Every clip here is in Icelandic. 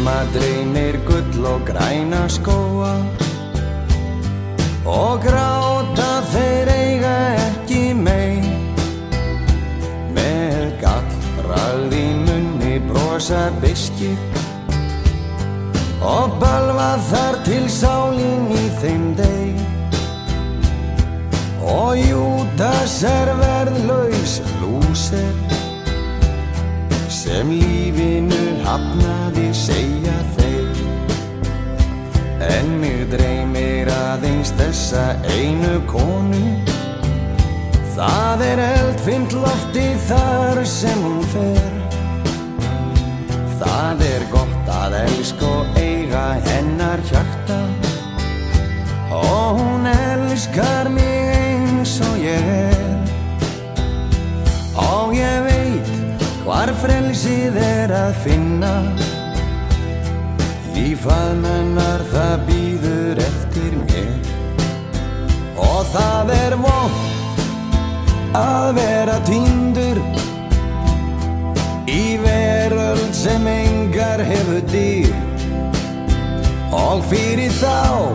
Suma dreymir gull og græna skóa og gráta þeir eiga ekki mei. Með gallbragð í munni brosa biskip og bölva þar til sálin í þeim dey. Og Júdas verðlaus lúser sem lífinu hafnaði segja þeir. En mig dreymir aðeins þessa einu konu, það eldfimt loftið þar sem hún fer. Það gott að elska og eiga hennar hjarta og hún elskar mig eins og ég og ég veit hvar frelsið að finna. Í faðm hennar það bíður eftir mér og það vont að vera týndur í veröld sem engar hefur dyr. Og fyrir þá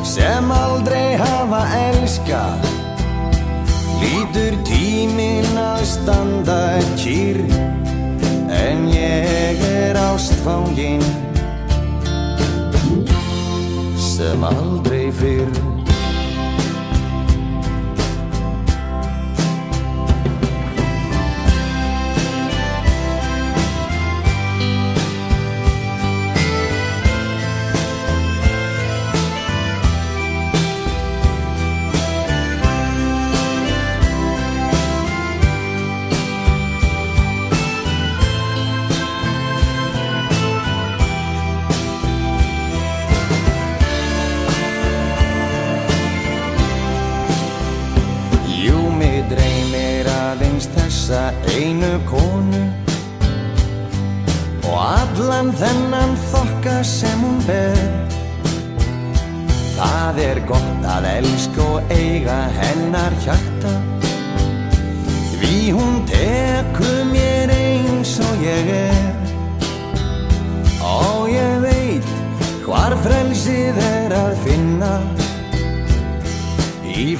sem aldrei hafa elskað lítur tíminn að standa kyrr. En ég ástfangin sem aldrei fyrr. Þessa einu konu og allan þennan þokka sem hún ber. Það gott að elska og eiga hennar hjarta, því hún tekur mér eins og ég og ég veit hvar frelsið að finna. Í